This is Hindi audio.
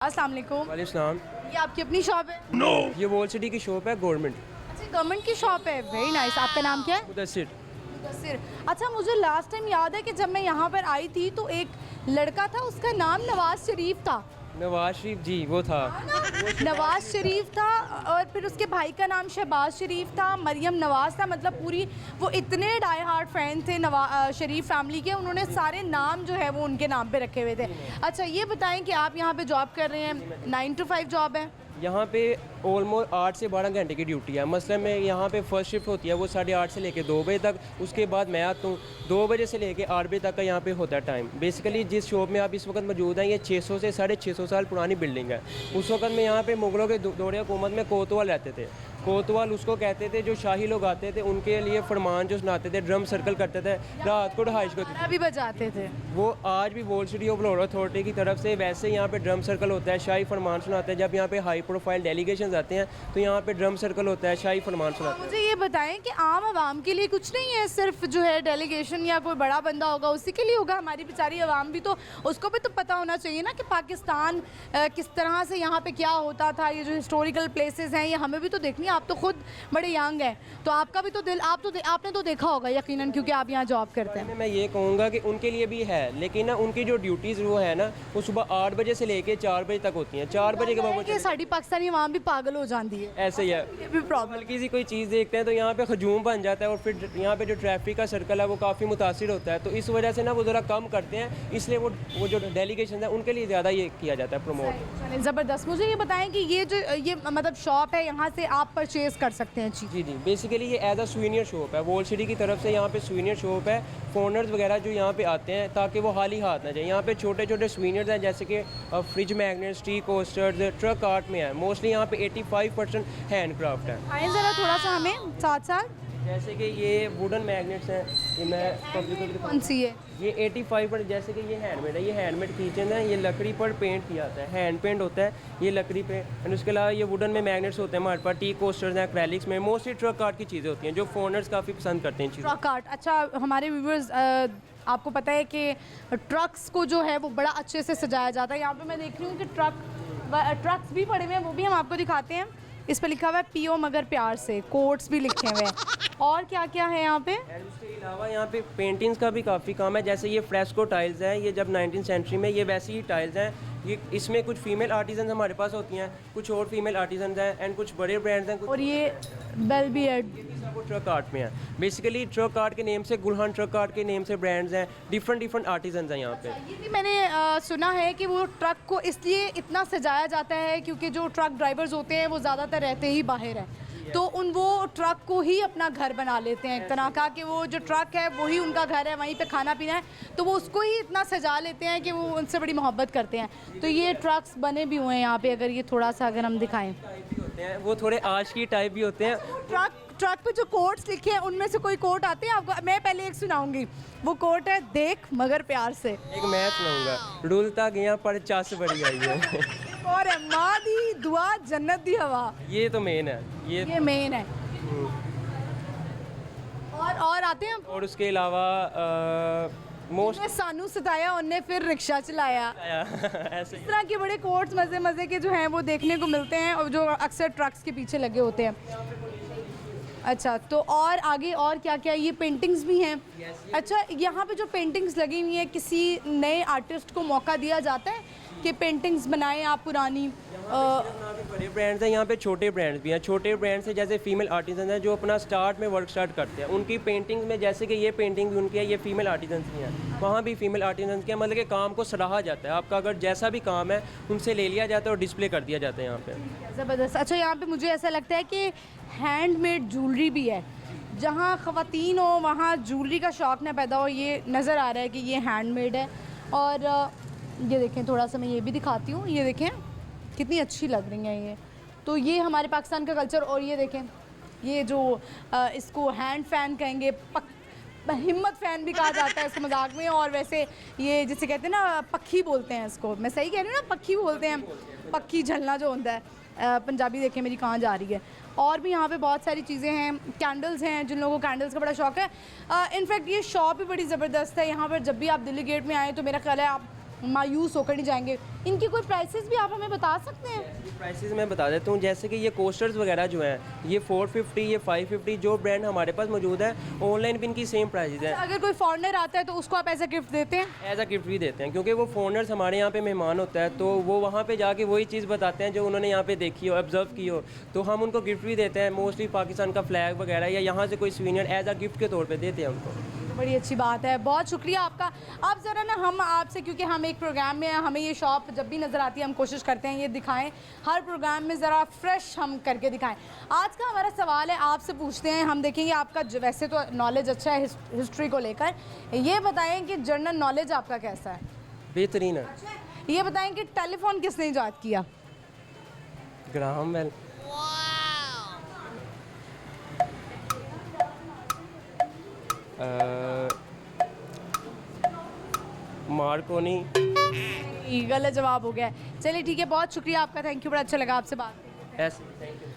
अस्सलाम वालेकुम। वालेकुम। ये आपकी अपनी शॉप है? नो, ये वॉल सिटी की शॉप है गवर्नमेंट। अच्छा, गवर्नमेंट की शॉप है। Very nice. आपका नाम क्या है? मुदस्सिर। मुदस्सिर। अच्छा, मुझे लास्ट टाइम याद है कि जब मैं यहाँ पर आई थी तो एक लड़का था, उसका नाम नवाज शरीफ था। नवाज शरीफ जी, वो था। नवाज शरीफ था और फिर उसके भाई का नाम शहबाज शरीफ था, मरियम नवाज था। मतलब पूरी वो इतने डाई हार्ट फैन थे शरीफ फैमिली के, उन्होंने सारे नाम जो है वो उनके नाम पे रखे हुए थे। अच्छा, ये बताएं कि आप यहाँ पे जॉब कर रहे हैं, 9 to 5 जॉब है? यहाँ पे ऑलमोस्ट 8 से 12 घंटे की ड्यूटी है। मसलन में यहाँ पे फर्स्ट शिफ्ट होती है, वो 8:30 से लेके 2 बजे तक। उसके बाद मैं आता हूँ 2 बजे से लेके 8 बजे तक का यहाँ पे होता है टाइम। बेसिकली जिस शॉप में आप इस वक्त मौजूद हैं, ये 600 से 650 साल पुरानी बिल्डिंग है। उस वक्त में यहाँ पे मुगलों के दौरे हुकूमत में कोतवाल रहते थे। कोतवाल उसको कहते थे, जो शाही लोग आते थे उनके लिए फरमान जो सुनाते थे, ड्रम सर्कल करते थे, रात को रहाइश को भी बजाते थे। वो आज भी wall city of Lahore authority की तरफ से वैसे यहाँ पे ड्रम सर्कल होता है, शाही फरमान सुनाते हैं। जब यहाँ पे हाई प्रोफाइल डेलीगेशन आते हैं तो यहाँ पे ड्रम सर्कल होता है, शाही फरमान सुनाते हैं। मुझे ये बताएं कि आम आवाम के लिए कुछ नहीं है, सिर्फ जो है डेलीगेशन या कोई बड़ा बंदा होगा उसी के लिए होगा? हमारी बेचारी आवाम भी तो, उसको भी तो पता होना चाहिए ना कि पाकिस्तान किस तरह से यहाँ पे क्या होता था। ये जो हिस्टोरिकल प्लेसेस हैं ये हमें भी तो देखनी है। आप तो खुद बड़े यंग हैं, तो आपका भी तो दिल, आपने तो देखा होगा यकीनन, क्योंकि आप यहाँ जॉब करते हैं। मैं ये कहूँगा कि उनके लिए भी है, लेकिन ना उनकी जो ड्यूटीज़ वो है ना, वो सुबह 8 बजे से लेके 4 बजे तक होती हैं। 4 बजे के बाद साड़ी पाकिस्तानी आवाम भी पागल हो जाती है। ऐसे ही है, ये भी प्रॉब्लम। हल्की सी कोई चीज़ देखते हैं तो यहाँ पे हजूम बन जाता है, और फिर यहाँ पे जो ट्रैफिक का सर्कल है वो काफ़ी मुतासिर होता है। तो इस वजह से ना वो ज़रा कम करते हैं, इसलिए वो जो डेलीगेशन है उनके लिए ज़्यादा ये किया जाता है प्रमोट। ज़बरदस्त। मुझे ये बताएं कि ये मतलब शॉप है, यहाँ से आप परचेज कर सकते हैं चीज़? जी, बेसिकली ये एज अ सुवेनियर शॉप है। वॉल सिटी की तरफ से यहाँ पे सुवेनियर शॉप है। फॉरनर्स वगैरह जो यहाँ पे आते हैं ताकि वो खाली हाथ ना जाए। यहाँ पे छोटे छोटे सुवेनियर्स हैं, जैसे कि fridge magnets, tea coasters, truck art में है। मोस्टली यहाँ पे 85% हैंडक्राफ्ट है। आए ज़रा थोड़ा सा हमें साथ साथ। जैसे कि ये वुडन मैग्नेट्स हैं, ये मैं कौन सी है? ये 85%। जैसे कि ये हैंडमेड है, ये हैंडमेड किचन है। ये लकड़ी पर पेंट किया जाता है, हैंड पेंट होता है ये लकड़ी पे। एंड उसके अलावा ये वुडन में मैग्नेट्स होते हैं हमारे पास, टी कोस्टर्स हैं, एक्रेलिक्स में। मोस्टली ट्रक आर्ट की चीज़ें होती हैं जो फॉरनर्स काफ़ी पसंद करते हैं चीज़ें। Truck art. अच्छा, हमारे व्यूवर्स, आपको पता है कि ट्रक्स को जो है वो बड़ा अच्छे से सजाया जाता है। यहाँ पे मैं देख रही हूँ कि ट्रक्स भी पड़े हुए हैं, वो भी हम आपको दिखाते हैं। इस पर लिखा हुआ है पियो मगर प्यार से, कोट्स भी लिखे हुए हैं। और क्या क्या है यहाँ पे? उसके अलावा यहाँ पे पेंटिंग्स का भी काफ़ी काम है। जैसे ये फ्रेस्को टाइल्स हैं, ये जब 19th सेंचुरी में ये वैसी ही टाइल्स हैं। ये इसमें कुछ फीमेल आर्टिजन हमारे पास होती हैं, कुछ और फीमेल आर्टिजन हैं, एंड कुछ बड़े ब्रांड्स हैं। और ये बेलबियर्ड, वो ट्रक आर्ट में है। बेसिकली ट्रक आर्ट के नेम से, गुलहान ट्रक आर्ट के नेम से ब्रांड्स हैं। डिफरेंट आर्टिजन हैं यहाँ पे। ये भी मैंने सुना है कि वो ट्रक को इसलिए इतना सजाया जाता है क्योंकि जो ट्रक ड्राइवर्स होते हैं वो ज़्यादातर रहते ही बाहर हैं, तो वो ट्रक को ही अपना घर बना लेते हैं एक तरह का, कि वो जो ट्रक है वही उनका घर है, वहीं पे खाना पीना है, तो वो उसको ही इतना सजा लेते हैं कि वो उनसे बड़ी मोहब्बत करते हैं। तो ये ट्रक्स बने भी हुए हैं यहाँ पे, अगर ये थोड़ा सा अगर हम दिखाएं, वो थोड़े आज की टाइप भी होते हैं। ट्रक पे जो कोट्स लिखे हैं उनमें से कोई कोट आते हैं आपको? मैं पहले एक सुनाऊंगी, वो कोट है, देख मगर प्यार से। एक मैं सुनाऊंगा, डुलता गया पर चास बड़ी आई है। और है माँ दी दुआ जन्नत दी हवा। ये तो मेन है, ये मेन है। और आते हैं। और उसके अलावा मोस्ट सानू सताया उनने फिर रिक्शा चलाया। ऐसे इस तरह के बड़े कोट्स मज़े मज़े के जो हैं वो देखने को मिलते हैं, और जो अक्सर ट्रक्स के पीछे लगे होते हैं। अच्छा, तो और आगे और क्या क्या? ये पेंटिंग्स भी हैं। अच्छा, यहाँ पे जो पेंटिंग्स लगी हुई हैं, किसी नए आर्टिस्ट को मौका दिया जाता है कि पेंटिंग्स बनाएं आप पुरानी? बड़े ब्रांड्स हैं, यहाँ पे छोटे ब्रांड्स भी हैं। छोटे ब्रांड्स से जैसे फीमेल आर्टिजन हैं जो अपना स्टार्ट में वर्क स्टार्ट करते हैं, उनकी पेंटिंग्स में, जैसे कि ये पेंटिंग भी उनकी है, ये फीमेल आर्टिजन की हैं। वहाँ भी फीमेल आर्टिजन के मतलब कि काम को सराहा जाता है। आपका अगर जैसा भी काम है उनसे ले लिया जाता है और डिस्प्ले कर दिया जाता है यहाँ पे। ज़बरदस्त। अच्छा, यहाँ पे मुझे ऐसा लगता है कि हैंडमेड ज्वेलरी भी है। जहाँ ख़वातीन हो वहाँ ज्वेलरी का शौक़ ना पैदा हो, ये नज़र आ रहा है कि ये हैंडमेड है। और ये देखें, थोड़ा सा मैं ये भी दिखाती हूँ, ये देखें कितनी अच्छी लग रही हैं ये। तो ये हमारे पाकिस्तान का कल्चर। और ये देखें, ये जो इसको हैंड फ़ैन कहेंगे, हिम्मत फ़ैन भी कहा जाता है इसको मजाक में, और वैसे ये जिसे कहते हैं ना पक्खी बोलते हैं इसको, मैं सही कह रही हूँ ना? पक्खी बोलते हैं, पक्खी झलना जो होता है। पंजाबी देखें मेरी कहाँ जा रही है। और भी यहाँ पे बहुत सारी चीज़ें हैं, कैंडल्स हैं, जिन लोगों को कैंडल्स का बड़ा शौक़ है। इनफैक्ट ये शॉप भी बड़ी ज़बरदस्त है। यहाँ पर जब भी आप दिल्ली गेट में आएँ तो मेरा ख्याल है आप मायूस होकर नहीं जाएंगे। इनकी कोई प्राइसेस भी आप हमें बता सकते हैं? प्राइसेस मैं बता देता हूँ, जैसे कि ये कोस्टर्स वगैरह जो हैं ये 450, ये 550, जो ब्रांड हमारे पास मौजूद है ऑनलाइन भी इनकी सेम प्राइसेस हैं। अगर कोई फॉरेनर आता है तो उसको आप ऐसा गिफ्ट देते हैं? एज अ गिफ्ट भी देते हैं, क्योंकि वो फॉरेनर्स हमारे यहाँ पे मेहमान होता है, तो वो वहाँ पे जाके वही चीज़ बताते हैं जो उन्होंने यहाँ पे देखी हो, ऑब्जर्व की हो, तो हम उनको गिफ्ट भी देते हैं। मोस्टली पाकिस्तान का फ्लैग वगैरह या यहाँ से कोई स्वीनियर एज अ गिफ्ट के तौर पे देते हैं उनको। बड़ी अच्छी बात है, बहुत शुक्रिया आपका। अब ज़रा ना हम आपसे, क्योंकि हम एक प्रोग्राम में हैं, हमें ये शॉप जब भी नज़र आती है हम कोशिश करते हैं ये दिखाएं, हर प्रोग्राम में ज़रा फ्रेश हम करके दिखाएं। आज का हमारा सवाल है, आपसे पूछते हैं, हम देखेंगे आपका वैसे तो नॉलेज अच्छा है हिस्ट्री को लेकर, ये बताएं कि जनरल नॉलेज आपका कैसा है? बेहतरीन है। ये बताएं कि टेलीफोन किसने ईजाद किया? Graham Bell. मार्कोनी। गलत जवाब हो गया है। चलिए ठीक है, बहुत शुक्रिया आपका, थैंक यू, बड़ा अच्छा लगा आपसे बात करके। Thank you.